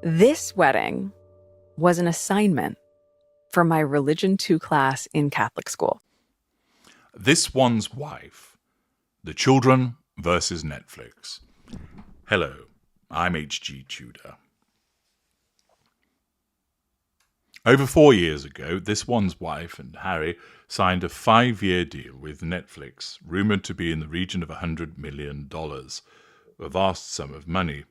This wedding was an assignment for my Religion 2 class in Catholic school. This One's Wife, The Children versus Netflix. Hello, I'm H.G. Tudor. Over 4 years ago, This One's Wife and Harry signed a 5-year deal with Netflix, rumoured to be in the region of $100 million, a vast sum of money.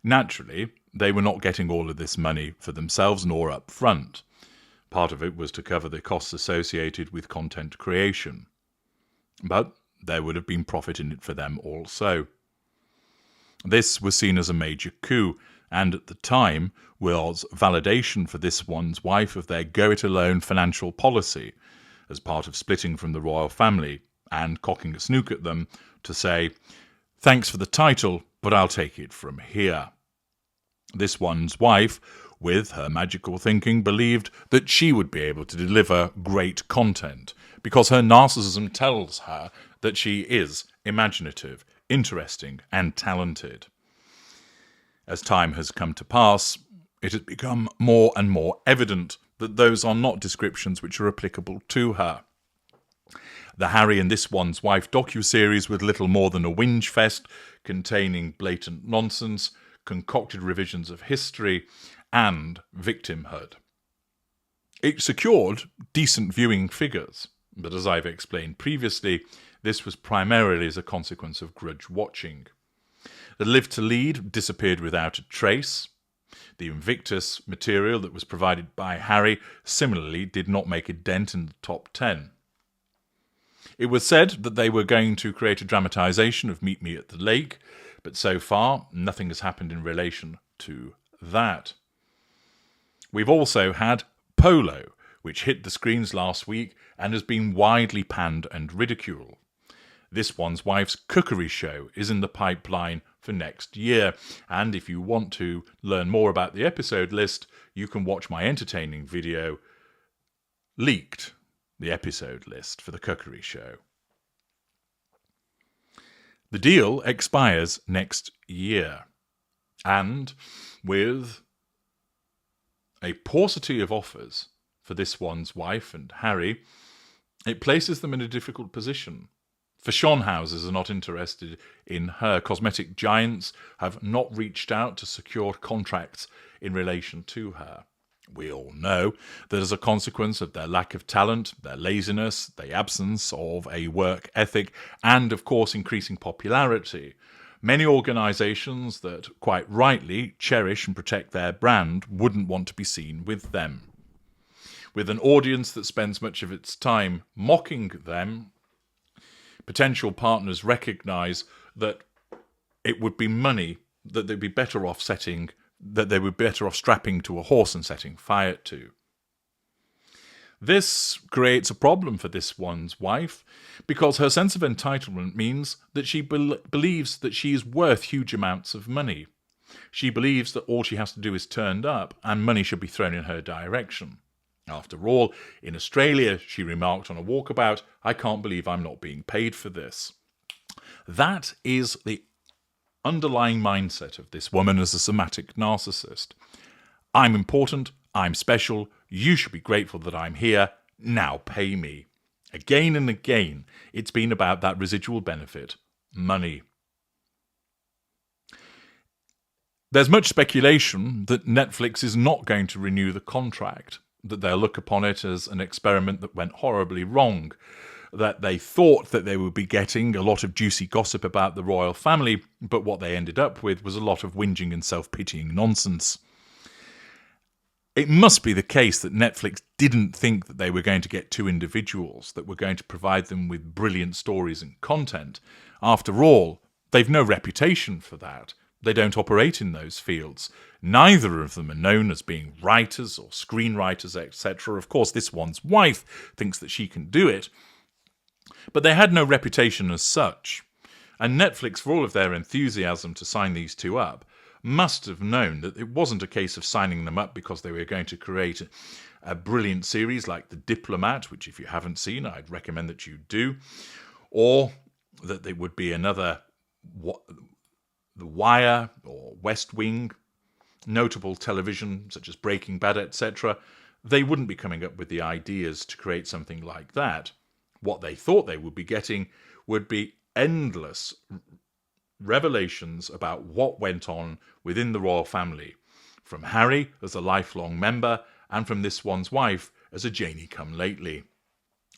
Naturally, they were not getting all of this money for themselves nor up front. Part of it was to cover the costs associated with content creation. But there would have been profit in it for them also. This was seen as a major coup, and at the time was validation for This One's Wife of their go-it-alone financial policy, as part of splitting from the royal family and cocking a snook at them to say, "Thanks for the title, but I'll take it from here." This One's Wife, with her magical thinking, believed that she would be able to deliver great content because her narcissism tells her that she is imaginative, interesting, and talented. As time has come to pass, it has become more and more evident that those are not descriptions which are applicable to her. The Harry and This One's Wife docuseries was little more than a whinge fest containing blatant nonsense, concocted revisions of history, and victimhood. It secured decent viewing figures, but as I've explained previously, this was primarily as a consequence of grudge watching. The Live to Lead disappeared without a trace. The Invictus material that was provided by Harry similarly did not make a dent in the top 10. It was said that they were going to create a dramatisation of Meet Me at the Lake, but so far nothing has happened in relation to that. We've also had Polo, which hit the screens last week and has been widely panned and ridiculed. This One's Wife's cookery show is in the pipeline for next year, and if you want to learn more about the episode list, you can watch my entertaining video, Leaked, the episode list for the cookery show. The deal expires next year, and with a paucity of offers for This One's Wife and Harry, it places them in a difficult position. Fashion houses are not interested in her. Cosmetic giants have not reached out to secure contracts in relation to her. We all know that as a consequence of their lack of talent, their laziness, the absence of a work ethic, and of course increasing popularity, many organisations that quite rightly cherish and protect their brand wouldn't want to be seen with them. With an audience that spends much of its time mocking them, potential partners recognise that it would be money that they'd be better off strapping to a horse and setting fire to. This creates a problem for This One's Wife because her sense of entitlement means that she believes that she is worth huge amounts of money. She believes that all she has to do is turn up and money should be thrown in her direction. After all, in Australia, she remarked on a walkabout, "I can't believe I'm not being paid for this." That is the underlying mindset of this woman as a somatic narcissist. I'm important, I'm special, you should be grateful that I'm here, now pay me. Again and again, it's been about that residual benefit, money. There's much speculation that Netflix is not going to renew the contract, that they'll look upon it as an experiment that went horribly wrong, that they thought that they would be getting a lot of juicy gossip about the royal family, but what they ended up with was a lot of whinging and self-pitying nonsense. It must be the case that Netflix didn't think that they were going to get two individuals that were going to provide them with brilliant stories and content. After all, they've no reputation for that. They don't operate in those fields. Neither of them are known as being writers or screenwriters, etc. Of course, This One's Wife thinks that she can do it, but they had no reputation as such. And Netflix, for all of their enthusiasm to sign these two up, must have known that it wasn't a case of signing them up because they were going to create a brilliant series like The Diplomat, which if you haven't seen, I'd recommend that you do, or that there would be another The Wire or West Wing. notable television, such as Breaking Bad, etc., they wouldn't be coming up with the ideas to create something like that. What they thought they would be getting would be endless revelations about what went on within the royal family, from Harry as a lifelong member and from this one's wife as a Janey-come-lately.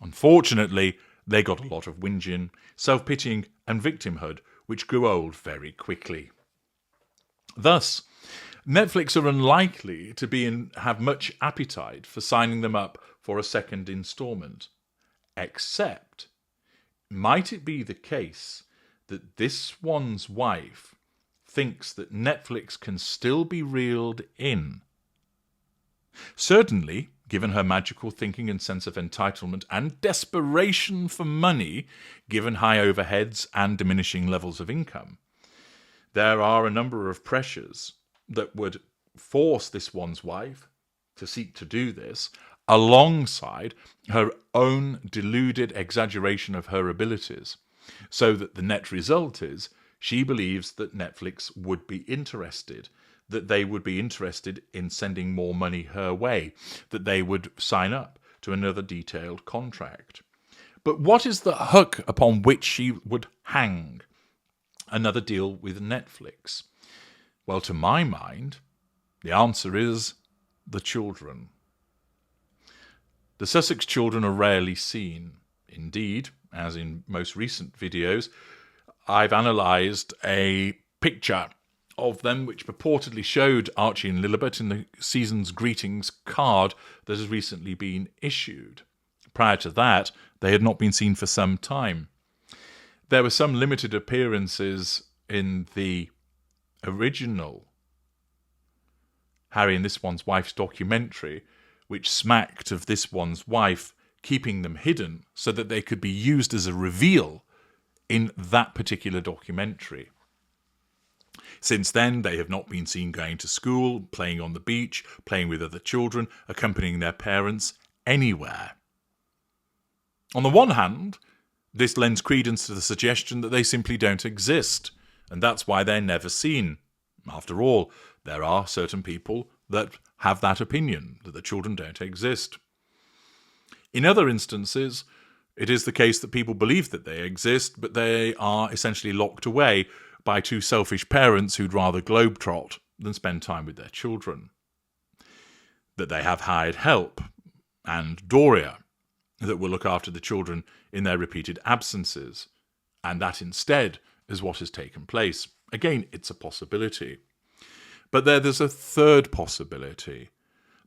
Unfortunately, they got a lot of whinging, self-pitying and victimhood, which grew old very quickly. Thus, Netflix are unlikely to have much appetite for signing them up for a second instalment. Except, might it be the case that this one's wife thinks that Netflix can still be reeled in? Certainly, given her magical thinking and sense of entitlement and desperation for money, given high overheads and diminishing levels of income, there are a number of pressures that would force this one's wife to seek to do this, alongside her own deluded exaggeration of her abilities, so that the net result is she believes that Netflix would be interested, that they would be interested in sending more money her way, that they would sign up to another detailed contract. But what is the hook upon which she would hang another deal with Netflix? Well, to my mind, the answer is the children. The Sussex children are rarely seen. Indeed, as in most recent videos, I've analysed a picture of them which purportedly showed Archie and Lilibet in the season's greetings card that has recently been issued. Prior to that, they had not been seen for some time. There were some limited appearances in the original Harry and This One's Wife's documentary, which smacked of this one's wife keeping them hidden so that they could be used as a reveal in that particular documentary. Since then, they have not been seen going to school, playing on the beach, playing with other children, accompanying their parents, anywhere. On the one hand, this lends credence to the suggestion that they simply don't exist, and that's why they're never seen. After all, there are certain people that have that opinion, that the children don't exist. In other instances, it is the case that people believe that they exist, but they are essentially locked away by two selfish parents who'd rather globetrot than spend time with their children. That they have hired help, and Doria, that will look after the children in their repeated absences, and that instead is what has taken place. Again, it's a possibility. But there's a third possibility,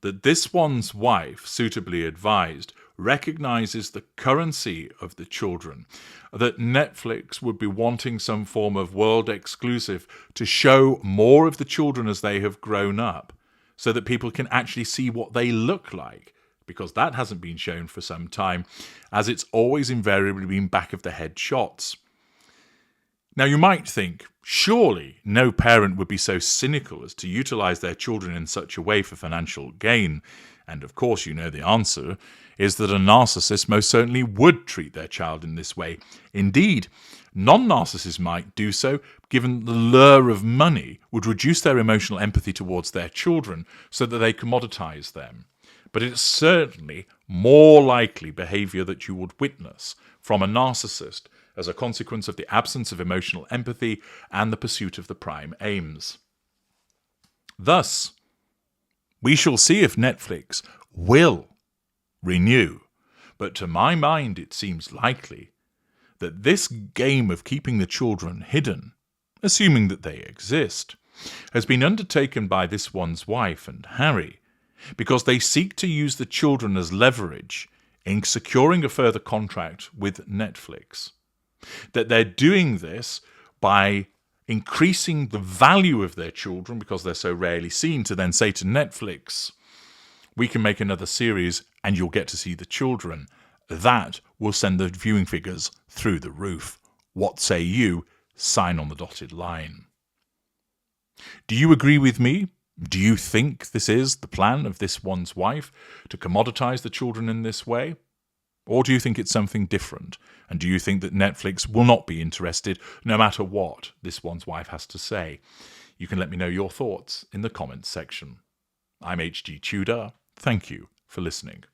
that this one's wife, suitably advised, recognises the currency of the children, that Netflix would be wanting some form of world exclusive to show more of the children as they have grown up, so that people can actually see what they look like, because that hasn't been shown for some time, as it's always invariably been back of the head shots. Now you might think, surely no parent would be so cynical as to utilise their children in such a way for financial gain, and of course you know the answer is that a narcissist most certainly would treat their child in this way. Indeed, non-narcissists might do so, given the lure of money would reduce their emotional empathy towards their children so that they commoditise them. But it's certainly more likely behaviour that you would witness from a narcissist as a consequence of the absence of emotional empathy and the pursuit of the prime aims. Thus, we shall see if Netflix will renew, but to my mind it seems likely that this game of keeping the children hidden, assuming that they exist, has been undertaken by this one's wife and Harry, because they seek to use the children as leverage in securing a further contract with Netflix. That they're doing this by increasing the value of their children because they're so rarely seen, to then say to Netflix, we can make another series and you'll get to see the children. That will send the viewing figures through the roof. What say you? Sign on the dotted line. Do you agree with me? Do you think this is the plan of this one's wife, to commoditize the children in this way? Or do you think it's something different? And do you think that Netflix will not be interested no matter what this one's wife has to say? You can let me know your thoughts in the comments section. I'm HG Tudor. Thank you for listening.